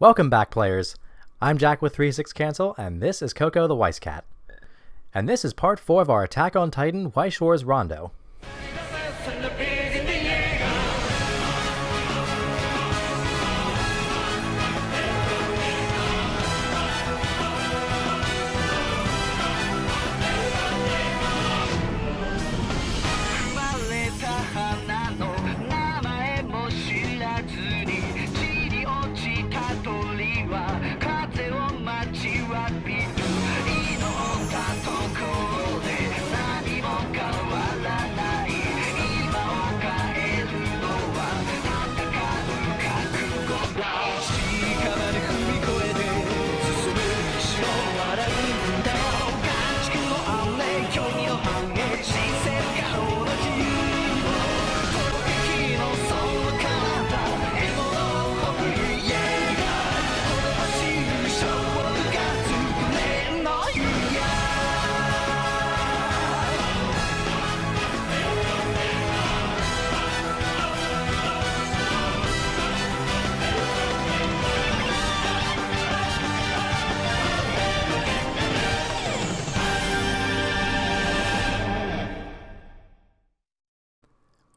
Welcome back, players. I'm Jack with ThreeSixCancel, and this is Coco the Weiss Cat. And this is part 4 of our Attack on Titan Weiss Schwarz Rondo.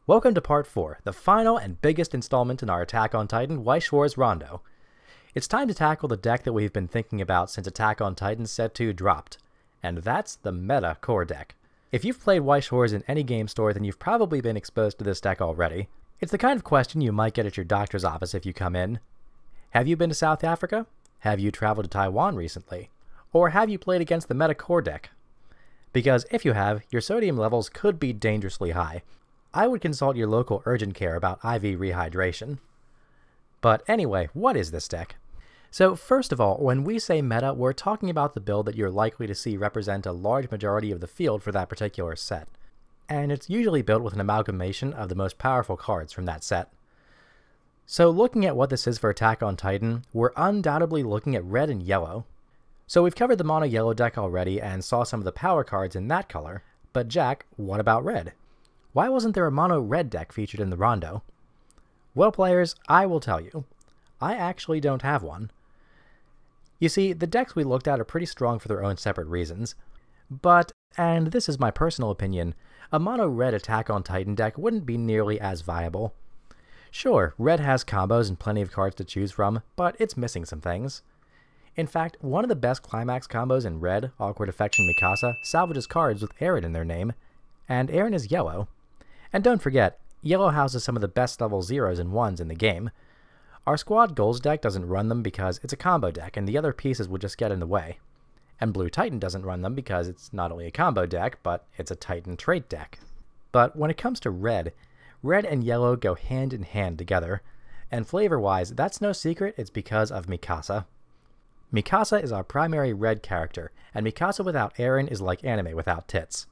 Welcome to part 4, the final and biggest installment in our Attack on Titan Weiss Schwarz Rondo. It's time to tackle the deck that we've been thinking about since Attack on Titan Set 2 dropped, and that's the meta core deck. If you've played Weiss Schwarz in any game store, then you've probably been exposed to this deck already. It's the kind of question you might get at your doctor's office if you come in. Have you been to South Africa? Have you traveled to Taiwan recently? Or have you played against the meta core deck? Because if you have, your sodium levels could be dangerously high. I would consult your local urgent care about IV rehydration. But anyway, what is this deck? So first of all, when we say meta, we're talking about the build that you're likely to see represent a large majority of the field for that particular set. And it's usually built with an amalgamation of the most powerful cards from that set. So looking at what this is for Attack on Titan, we're undoubtedly looking at red and yellow. So we've covered the mono yellow deck already and saw some of the power cards in that color. But Jack, what about red? Why wasn't there a mono red deck featured in the Rondo? Well, players, I will tell you. I actually don't have one. You see, the decks we looked at are pretty strong for their own separate reasons. But, and this is my personal opinion, a mono red Attack on Titan deck wouldn't be nearly as viable. Sure, red has combos and plenty of cards to choose from, but it's missing some things. In fact, one of the best climax combos in red, Awkward Affection Mikasa, salvages cards with Aaron in their name, and Aaron is yellow. And don't forget, yellow houses some of the best level 0s and 1s in the game. Our squad goals deck doesn't run them because it's a combo deck and the other pieces will just get in the way. And Blue Titan doesn't run them because it's not only a combo deck, but it's a Titan trait deck. But when it comes to red, red and yellow go hand in hand together. And flavor-wise, that's no secret, it's because of Mikasa. Mikasa is our primary red character, and Mikasa without Aaron is like anime without tits.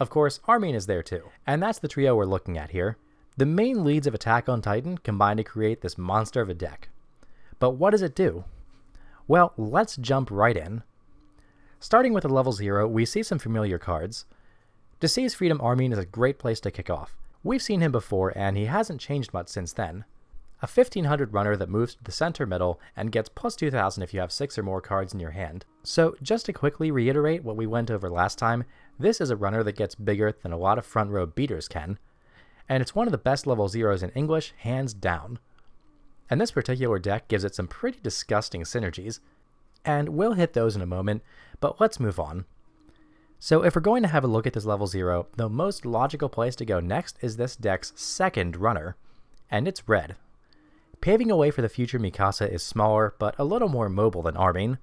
Of course, Armin is there too, and that's the trio we're looking at here. The main leads of Attack on Titan combine to create this monster of a deck. But what does it do? Well, let's jump right in. Starting with a level 0, we see some familiar cards. To Seize Freedom Armin is a great place to kick off. We've seen him before, and he hasn't changed much since then. A 1500 runner that moves to the center middle and gets plus 2000 if you have 6 or more cards in your hand. So just to quickly reiterate what we went over last time, this is a runner that gets bigger than a lot of front row beaters can, and it's one of the best level 0s in English, hands down. And this particular deck gives it some pretty disgusting synergies, and we'll hit those in a moment, but let's move on. So if we're going to have a look at this level 0, the most logical place to go next is this deck's second runner, and it's red. Paving a way for the future Mikasa is smaller, but a little more mobile than Armin.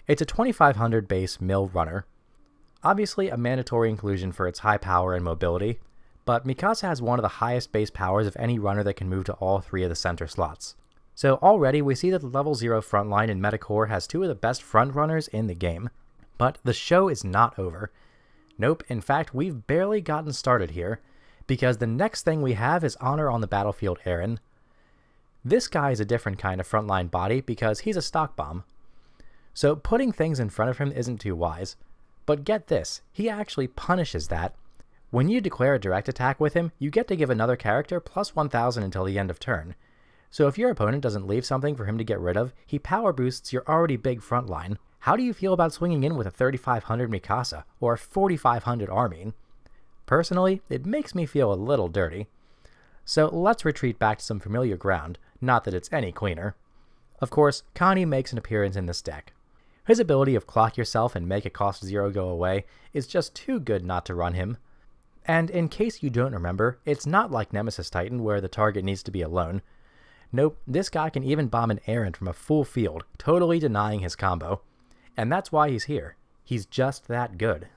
It's a 2500 base mill runner. Obviously a mandatory inclusion for its high power and mobility, but Mikasa has one of the highest base powers of any runner that can move to all 3 of the center slots. So already we see that the level 0 frontline in Metacore has 2 of the best front runners in the game. But the show is not over. Nope, in fact we've barely gotten started here, because the next thing we have is Honor on the Battlefield Aaron. This guy is a different kind of frontline body because he's a stock bomb. So putting things in front of him isn't too wise. But get this, he actually punishes that. When you declare a direct attack with him, you get to give another character plus 1000 until the end of turn. So if your opponent doesn't leave something for him to get rid of, he power boosts your already big front line. How do you feel about swinging in with a 3500 Mikasa or a 4500 Armin? Personally, it makes me feel a little dirty. So let's retreat back to some familiar ground, not that it's any cleaner. Of course, Connie makes an appearance in this deck. His ability of clock yourself and make a cost 0 go away is just too good not to run him. And in case you don't remember, it's not like Nemesis Titan where the target needs to be alone. Nope, this guy can even bomb an errand from a full field, totally denying his combo. And that's why he's here. He's just that good.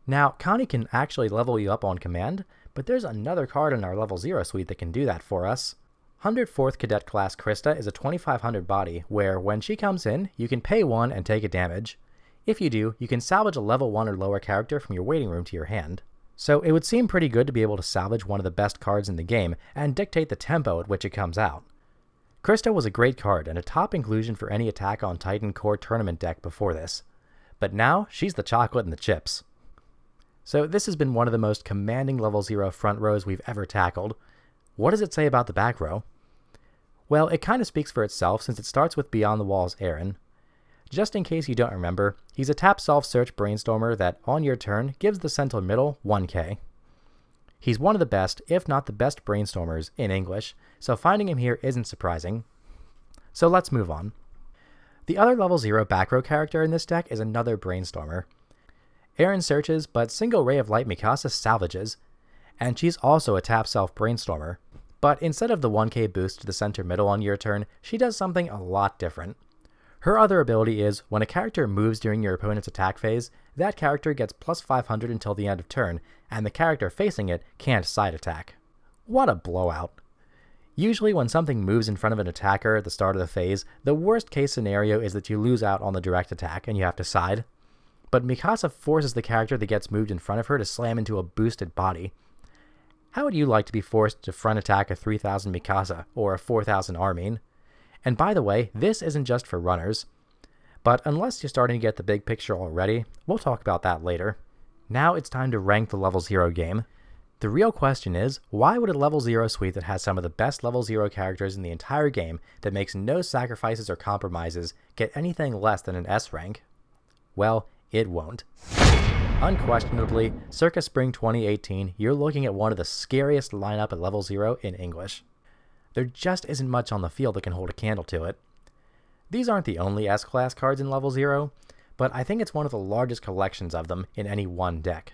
Now, Connie can actually level you up on command, but there's another card in our level 0 suite that can do that for us. 104th Cadet Class Krista is a 2500 body, where when she comes in, you can pay 1 and take a damage. If you do, you can salvage a level 1 or lower character from your waiting room to your hand. So it would seem pretty good to be able to salvage one of the best cards in the game and dictate the tempo at which it comes out. Krista was a great card and a top inclusion for any Attack on Titan core tournament deck before this. But now, she's the chocolate and the chips. So this has been one of the most commanding level 0 front rows we've ever tackled. What does it say about the back row? Well, it kind of speaks for itself since it starts with Beyond the Walls Aaron. Just in case you don't remember, he's a tap self-search brainstormer that, on your turn, gives the center middle 1k. He's one of the best, if not the best brainstormers in English, so finding him here isn't surprising. So let's move on. The other level 0 back row character in this deck is another brainstormer. Aaron searches, but Single Ray of Light Mikasa salvages, and she's also a tap self brainstormer. But instead of the 1k boost to the center middle on your turn, she does something a lot different. Her other ability is, when a character moves during your opponent's attack phase, that character gets plus 500 until the end of turn, and the character facing it can't side attack. What a blowout. Usually when something moves in front of an attacker at the start of the phase, the worst case scenario is that you lose out on the direct attack and you have to side. But Mikasa forces the character that gets moved in front of her to slam into a boosted body. How would you like to be forced to front attack a 3000 Mikasa or a 4000 Armin? And by the way, this isn't just for runners. But unless you're starting to get the big picture already, we'll talk about that later. Now it's time to rank the level 0 game. The real question is, why would a level 0 suite that has some of the best level 0 characters in the entire game that makes no sacrifices or compromises get anything less than an S rank? Well, it won't. Unquestionably, circa spring 2018, you're looking at one of the scariest lineup at level 0 in English. There just isn't much on the field that can hold a candle to it. These aren't the only S-Class cards in level 0, but I think it's one of the largest collections of them in any one deck.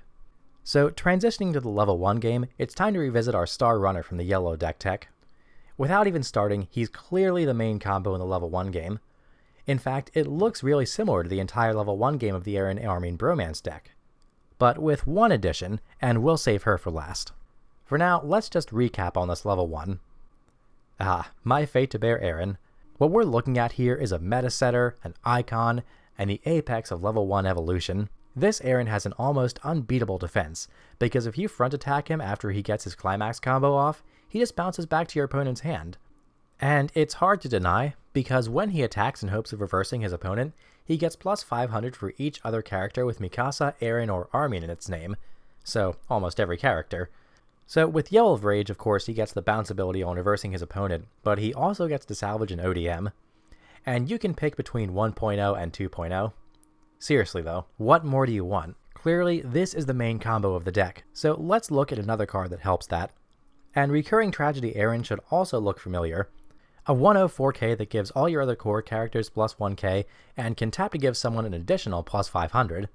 So transitioning to the level 1 game, it's time to revisit our star runner from the yellow deck tech. Without even starting, he's clearly the main combo in the level 1 game. In fact, it looks really similar to the entire level 1 game of the Aaron Armin Bromance deck. But with one addition, and we'll save her for last. For now, let's just recap on this level 1. My fate to bear Aaron. What we're looking at here is a meta setter, an icon, and the apex of level 1 evolution. This Aaron has an almost unbeatable defense, because if you front attack him after he gets his climax combo off, he just bounces back to your opponent's hand. And it's hard to deny, because when he attacks in hopes of reversing his opponent, he gets plus 500 for each other character with Mikasa, Aaron, or Armin in its name, so almost every character. So with Yell of Rage, of course, he gets the bounce ability on reversing his opponent, but he also gets to salvage an ODM. And you can pick between 1.0 and 2.0. Seriously though, what more do you want? Clearly, this is the main combo of the deck, so let's look at another card that helps that. And Recurring Tragedy Aaron should also look familiar. A 104k that gives all your other core characters plus 1k, and can tap to give someone an additional plus 500.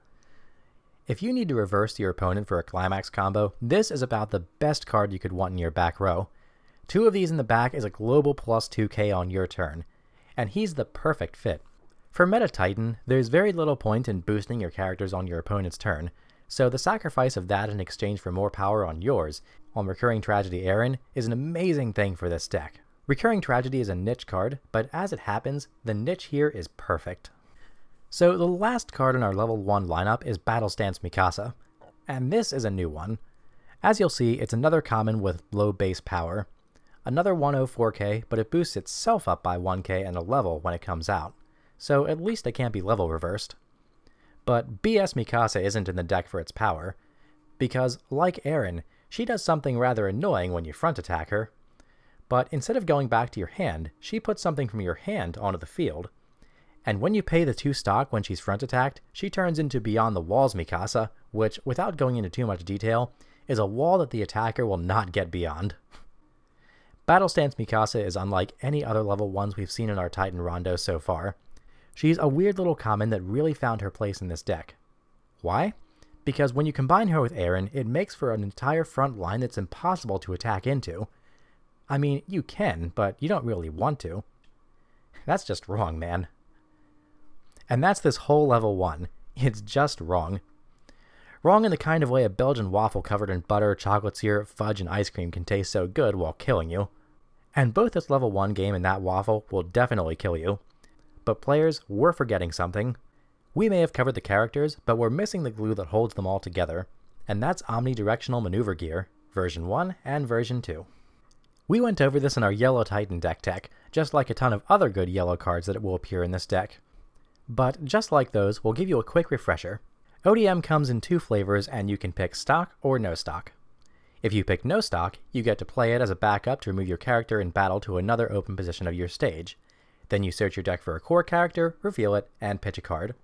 If you need to reverse your opponent for a climax combo, this is about the best card you could want in your back row. 2 of these in the back is a global plus 2k on your turn, and he's the perfect fit. For Meta Titan, there's very little point in boosting your characters on your opponent's turn, so the sacrifice of that in exchange for more power on yours, on Recurring Tragedy Aaron, is an amazing thing for this deck. Recurring Tragedy is a niche card, but as it happens, the niche here is perfect. So the last card in our level 1 lineup is Battle Stance Mikasa, and this is a new one. As you'll see, it's another common with low base power. Another 104k, but it boosts itself up by 1k and a level when it comes out, so at least it can't be level reversed. But BS Mikasa isn't in the deck for its power, because, like Aaron, she does something rather annoying when you front attack her. But instead of going back to your hand, she puts something from your hand onto the field. And when you pay the 2 stock when she's front attacked, she turns into Beyond the Walls Mikasa, which, without going into too much detail, is a wall that the attacker will not get beyond. Battle Stance Mikasa is unlike any other level 1s we've seen in our Titan Rondo so far. She's a weird little common that really found her place in this deck. Why? Because when you combine her with Eren, it makes for an entire front line that's impossible to attack into. I mean, you can, but you don't really want to. That's just wrong, man. And that's this whole level 1. It's just wrong. Wrong in the kind of way a Belgian waffle covered in butter, chocolate syrup, fudge, and ice cream can taste so good while killing you. And both this level 1 game and that waffle will definitely kill you. But players, we're forgetting something. We may have covered the characters, but we're missing the glue that holds them all together. And that's omnidirectional maneuver gear, version 1 and version 2. We went over this in our Yellow Titan deck tech, just like a ton of other good yellow cards that will appear in this deck. But just like those, we'll give you a quick refresher. ODM comes in 2 flavors and you can pick stock or no stock. If you pick no stock, you get to play it as a backup to remove your character in battle to another open position of your stage. Then you search your deck for a core character, reveal it, and pitch a card.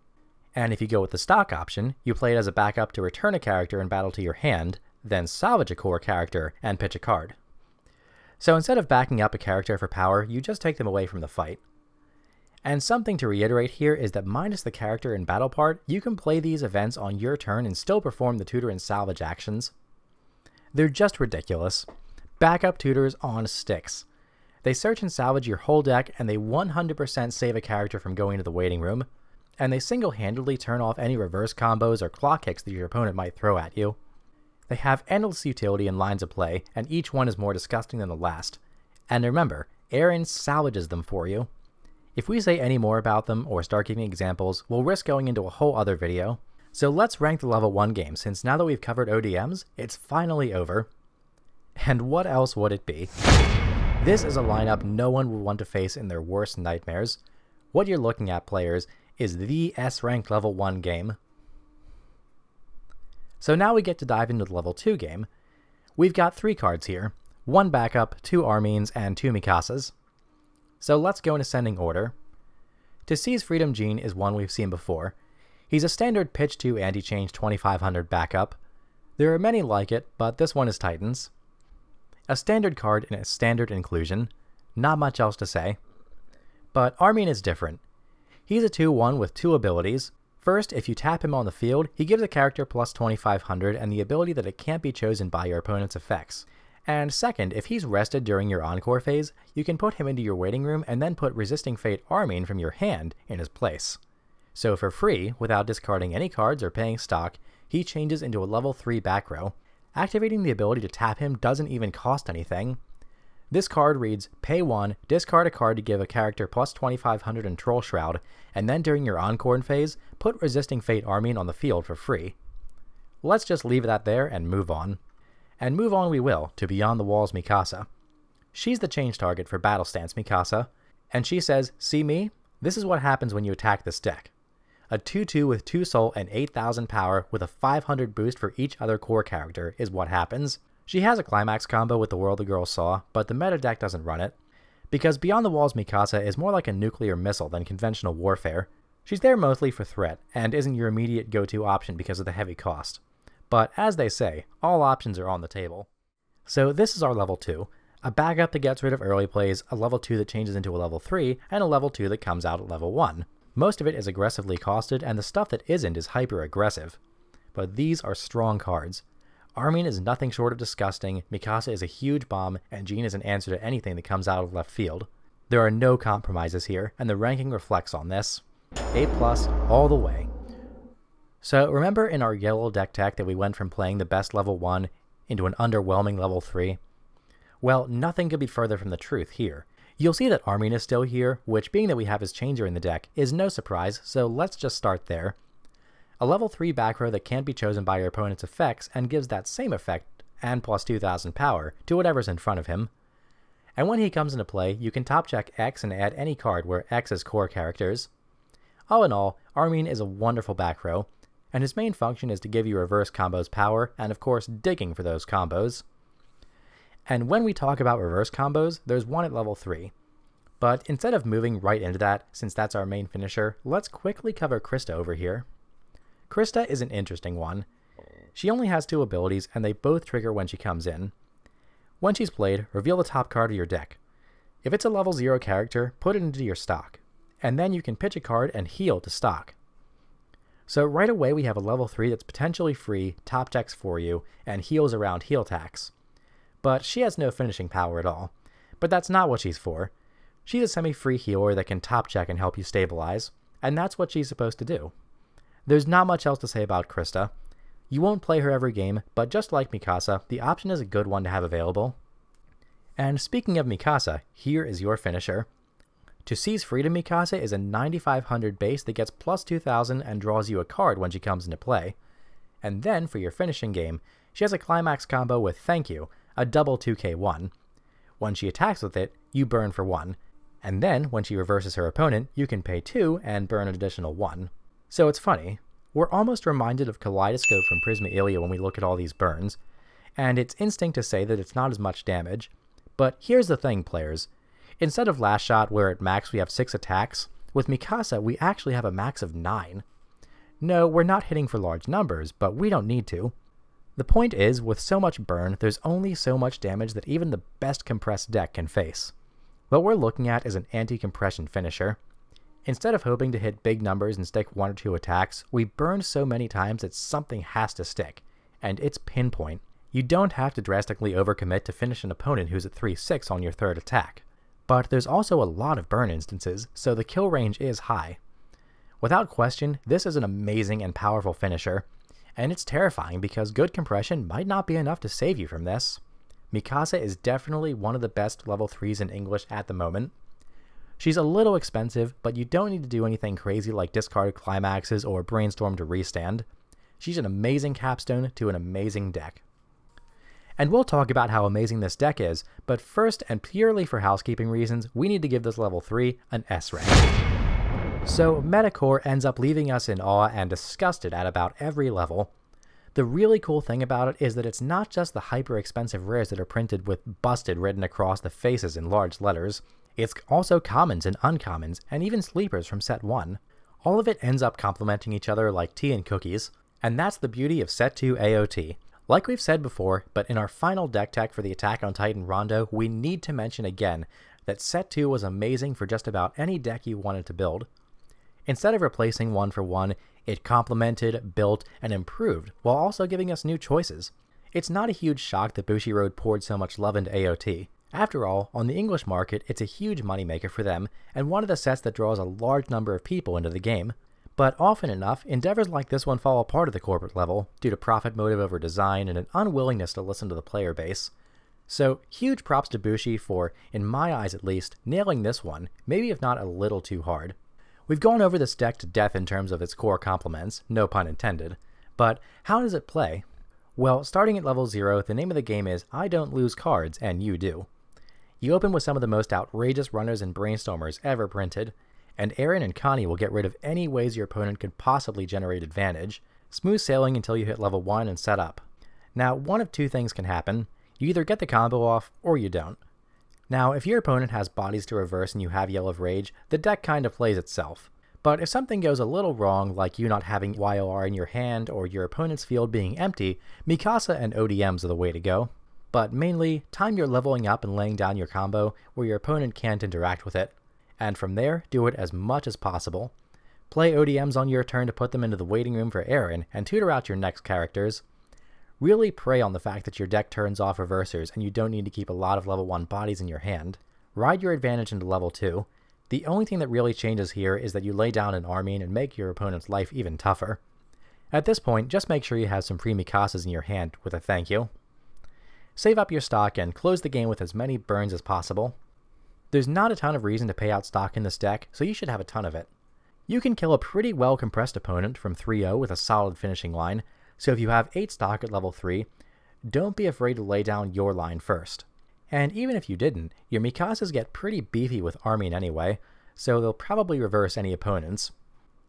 And if you go with the stock option, you play it as a backup to return a character in battle to your hand, then salvage a core character and pitch a card. So instead of backing up a character for power, you just take them away from the fight. And something to reiterate here is that minus the character in battle part, you can play these events on your turn and still perform the tutor and salvage actions. They're just ridiculous. Backup tutors on sticks. They search and salvage your whole deck, and they 100% save a character from going to the waiting room. And they single-handedly turn off any reverse combos or clock kicks that your opponent might throw at you. They have endless utility and lines of play, and each one is more disgusting than the last. And remember, Eren salvages them for you. If we say any more about them or start giving examples, we'll risk going into a whole other video. So let's rank the level 1 game, since now that we've covered ODMs, it's finally over. And what else would it be? This is a lineup no one would want to face in their worst nightmares. What you're looking at, players, is the S-ranked level 1 game. So now we get to dive into the level 2 game. We've got 3 cards here, 1 backup, 2 Armines, and 2 Mikasas. So let's go in ascending order. To Seize Freedom Gene is one we've seen before. He's a standard pitch 2 anti-change 2500 backup. There are many like it, but this one is Titan's. A standard card in a standard inclusion. Not much else to say. But Armin is different. He's a 2-1 with 2 abilities. First, if you tap him on the field, he gives a character plus 2500 and the ability that it can't be chosen by your opponent's effects. And second, if he's rested during your Encore phase, you can put him into your waiting room and then put Resisting Fate Armin from your hand in his place. So for free, without discarding any cards or paying stock, he changes into a level 3 back row. Activating the ability to tap him doesn't even cost anything. This card reads, pay 1, discard a card to give a character plus 2500 in Troll Shroud, and then during your Encore phase, put Resisting Fate Armin on the field for free. Let's just leave that there and move on. And move on we will to Beyond the Walls Mikasa. She's the change target for Battle Stance Mikasa, and she says, see me? This is what happens when you attack this deck. A 2-2 with 2 soul and 8000 power with a 500 boost for each other core character is what happens. She has a climax combo with the World the Girl Saw, but the meta deck doesn't run it. Because Beyond the Walls Mikasa is more like a nuclear missile than conventional warfare. She's there mostly for threat, and isn't your immediate go-to option because of the heavy cost. But as they say, all options are on the table. So this is our level 2, a backup that gets rid of early plays, a level 2 that changes into a level 3, and a level 2 that comes out at level 1. Most of it is aggressively costed, and the stuff that isn't is hyper-aggressive. But these are strong cards. Armin is nothing short of disgusting, Mikasa is a huge bomb, and Jean is an answer to anything that comes out of left field. There are no compromises here, and the ranking reflects on this. A+ all the way. So remember in our yellow deck tech that we went from playing the best level 1 into an underwhelming level 3? Well, nothing could be further from the truth here. You'll see that Armin is still here, which being that we have his changer in the deck is no surprise, so let's just start there. A level 3 back row that can't be chosen by your opponent's effects and gives that same effect and plus 2000 power to whatever's in front of him. And when he comes into play, you can top check X and add any card where X is core characters. All in all, Armin is a wonderful back row, and his main function is to give you reverse combos power, and of course digging for those combos. And when we talk about reverse combos, there's one at level 3. But instead of moving right into that, since that's our main finisher, let's quickly cover Krista over here. Krista is an interesting one. She only has 2 abilities, and they both trigger when she comes in. When she's played, reveal the top card of your deck. If it's a level 0 character, put it into your stock, and then you can pitch a card and heal to stock. So right away we have a level 3 that's potentially free, top decks for you, and heals around heal tax. But she has no finishing power at all. But that's not what she's for. She's a semi-free healer that can top check and help you stabilize, and that's what she's supposed to do. There's not much else to say about Krista. You won't play her every game, but just like Mikasa, the option is a good one to have available. And speaking of Mikasa, here is your finisher. To Seize Freedom Mikasa is a 9500 base that gets plus 2000 and draws you a card when she comes into play. And then for your finishing game, she has a climax combo with Thank You, a double 2k1. When she attacks with it, you burn for 1. And then, when she reverses her opponent, you can pay 2 and burn an additional 1. So it's funny. We're almost reminded of Kaleidoscope from Prisma Ilia when we look at all these burns. And it's instinct to say that it's not as much damage. But here's the thing, players. Instead of last shot where at max we have 6 attacks, with Mikasa we actually have a max of 9. No, we're not hitting for large numbers, but we don't need to. The point is, with so much burn, there's only so much damage that even the best compressed deck can face. What we're looking at is an anti-compression finisher. Instead of hoping to hit big numbers and stick 1 or 2 attacks, we burn so many times that something has to stick, and it's pinpoint. You don't have to drastically overcommit to finish an opponent who's at 3-6 on your 3rd attack. But there's also a lot of burn instances, so the kill range is high. Without question, this is an amazing and powerful finisher, and it's terrifying because good compression might not be enough to save you from this. Mikasa is definitely one of the best level 3s in English at the moment. She's a little expensive, but you don't need to do anything crazy like discard climaxes or brainstorm to restand. She's an amazing capstone to an amazing deck. And we'll talk about how amazing this deck is, but first, and purely for housekeeping reasons, we need to give this level 3 an S rank. So Metacore ends up leaving us in awe and disgusted at about every level. The really cool thing about it is that it's not just the hyper expensive rares that are printed with busted written across the faces in large letters, it's also commons and uncommons, and even sleepers from set 1. All of it ends up complementing each other like tea and cookies, and that's the beauty of set 2 AOT. Like we've said before, but in our final deck tech for the Attack on Titan Rondo, we need to mention again that set 2 was amazing for just about any deck you wanted to build. Instead of replacing 1 for 1, it complemented, built, and improved, while also giving us new choices. It's not a huge shock that Bushiroad poured so much love into AOT. After all, on the English market, it's a huge moneymaker for them, and one of the sets that draws a large number of people into the game. But often enough, endeavors like this one fall apart at the corporate level, due to profit motive over design and an unwillingness to listen to the player base. So, huge props to Bushi for, in my eyes at least, nailing this one, maybe if not a little too hard. We've gone over this deck to death in terms of its core complements, no pun intended, but how does it play? Well, starting at level 0, the name of the game is I don't lose cards, and you do. You open with some of the most outrageous runners and brainstormers ever printed, and Aaron and Connie will get rid of any ways your opponent could possibly generate advantage, smooth sailing until you hit level 1 and set up. Now, one of 2 things can happen. You either get the combo off, or you don't. Now, if your opponent has bodies to reverse and you have Yell of Rage, the deck kind of plays itself. But if something goes a little wrong, like you not having YOR in your hand or your opponent's field being empty, Mikasa and ODMs are the way to go. But mainly, time your leveling up and laying down your combo where your opponent can't interact with it. And from there, do it as much as possible. Play ODMs on your turn to put them into the waiting room for Aaron and tutor out your next characters. Really prey on the fact that your deck turns off reversers and you don't need to keep a lot of level 1 bodies in your hand. Ride your advantage into level 2. The only thing that really changes here is that you lay down an Armin and make your opponent's life even tougher. At this point, just make sure you have some pre-Mikasas in your hand with a thank you. Save up your stock and close the game with as many burns as possible. There's not a ton of reason to pay out stock in this deck, so you should have a ton of it. You can kill a pretty well compressed opponent from 3-0 with a solid finishing line, so if you have 8 stock at level 3, don't be afraid to lay down your line first. And even if you didn't, your Mikasas get pretty beefy with Armin anyway, so they'll probably reverse any opponents.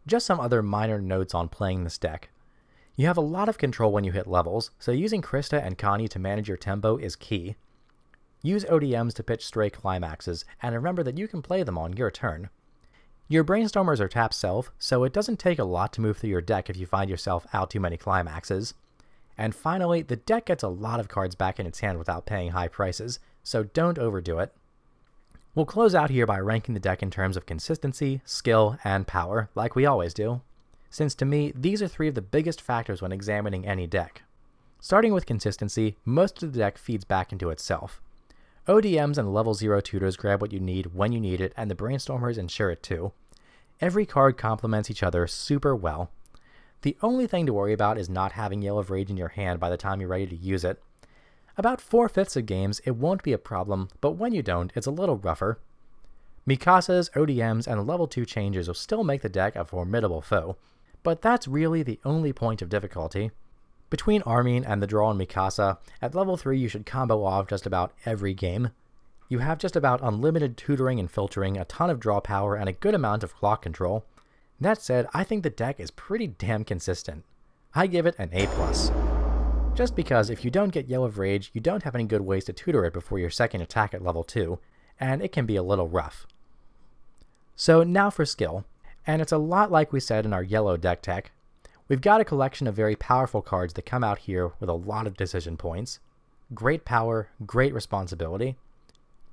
Just some other minor notes on playing this deck. You have a lot of control when you hit levels, so using Krista and Connie to manage your tempo is key. Use ODMs to pitch stray climaxes, and remember that you can play them on your turn. Your Brainstormers are tap self, so it doesn't take a lot to move through your deck if you find yourself out too many climaxes. And finally, the deck gets a lot of cards back in its hand without paying high prices, so don't overdo it. We'll close out here by ranking the deck in terms of consistency, skill, and power, like we always do, since to me, these are three of the biggest factors when examining any deck. Starting with consistency, most of the deck feeds back into itself. ODMs and level 0 tutors grab what you need when you need it, and the Brainstormers ensure it too. Every card complements each other super well. The only thing to worry about is not having Yell of Rage in your hand by the time you're ready to use it. About 4/5 of games, it won't be a problem, but when you don't, it's a little rougher. Mikasas, ODMs, and level 2 changes will still make the deck a formidable foe, but that's really the only point of difficulty. Between Armin and the draw on Mikasa, at level 3 you should combo off just about every game. You have just about unlimited tutoring and filtering, a ton of draw power, and a good amount of clock control. That said, I think the deck is pretty damn consistent. I give it an A+. Just because if you don't get Yell of Rage, you don't have any good ways to tutor it before your second attack at level 2, and it can be a little rough. So now for skill, and it's a lot like we said in our yellow deck tech. We've got a collection of very powerful cards that come out here with a lot of decision points. Great power, great responsibility.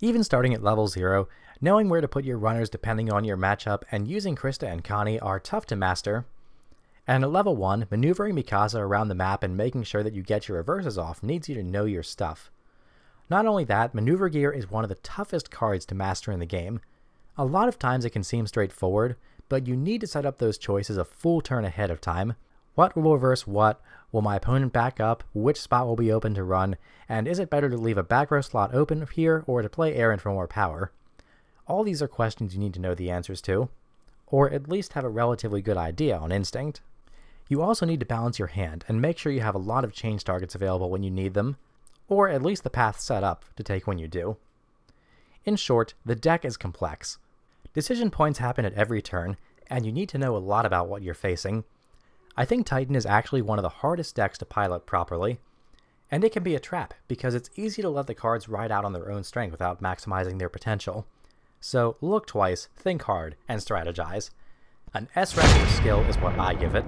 Even starting at level 0, knowing where to put your runners depending on your matchup and using Krista and Connie are tough to master. And at level 1, maneuvering Mikasa around the map and making sure that you get your reverses off needs you to know your stuff. Not only that, maneuver gear is one of the toughest cards to master in the game. A lot of times it can seem straightforward, but you need to set up those choices a full turn ahead of time. What will reverse what? Will my opponent back up? Which spot will be open to run? And is it better to leave a back row slot open here or to play Aaron for more power? All these are questions you need to know the answers to, or at least have a relatively good idea on instinct. You also need to balance your hand and make sure you have a lot of change targets available when you need them, or at least the path set up to take when you do. In short, the deck is complex. Decision points happen at every turn, and you need to know a lot about what you're facing. I think Titan is actually one of the hardest decks to pilot properly, and it can be a trap because it's easy to let the cards ride out on their own strength without maximizing their potential. So look twice, think hard, and strategize. An S rank for skill is what I give it.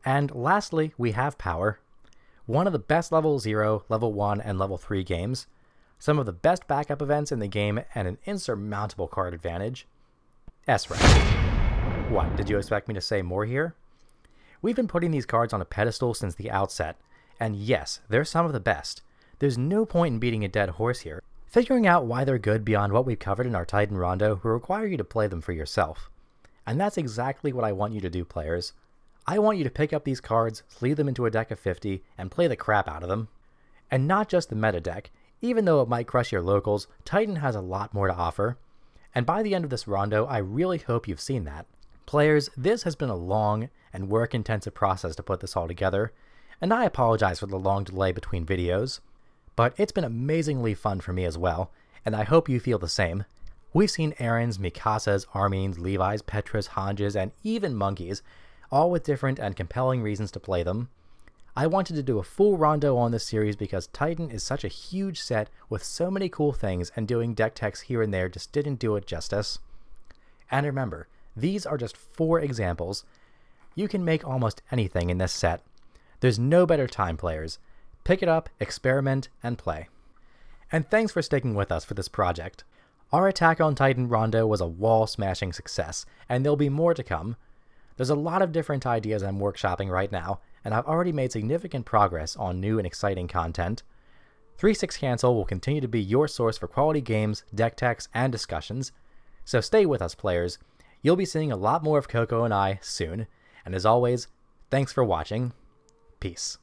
And lastly, we have power. One of the best level 0, level 1, and level 3 games. Some of the best backup events in the game, and an insurmountable card advantage. S rank. What, did you expect me to say more here? We've been putting these cards on a pedestal since the outset, and yes, they're some of the best. There's no point in beating a dead horse here. Figuring out why they're good beyond what we've covered in our Titan Rondo will require you to play them for yourself. And that's exactly what I want you to do, players. I want you to pick up these cards, sleeve them into a deck of 50, and play the crap out of them. And not just the meta deck. Even though it might crush your locals, Titan has a lot more to offer. And by the end of this Rondo, I really hope you've seen that. Players, this has been a long and work-intensive process to put this all together, and I apologize for the long delay between videos. But it's been amazingly fun for me as well, and I hope you feel the same. We've seen Aaron's, Mikasa's, Armin's, Levi's, Petra's, Hanja's, and even Monkey's, all with different and compelling reasons to play them. I wanted to do a full Rondo on this series because Titan is such a huge set with so many cool things, and doing deck techs here and there just didn't do it justice. And remember, these are just 4 examples. You can make almost anything in this set. There's no better time, players. Pick it up, experiment, and play. And thanks for sticking with us for this project. Our Attack on Titan Rondo was a wall-smashing success, and there'll be more to come. There's a lot of different ideas I'm workshopping right now, and I've already made significant progress on new and exciting content. 3/6Cancel will continue to be your source for quality games, deck techs, and discussions. So stay with us, players. You'll be seeing a lot more of Coco and I soon. And as always, thanks for watching. Peace.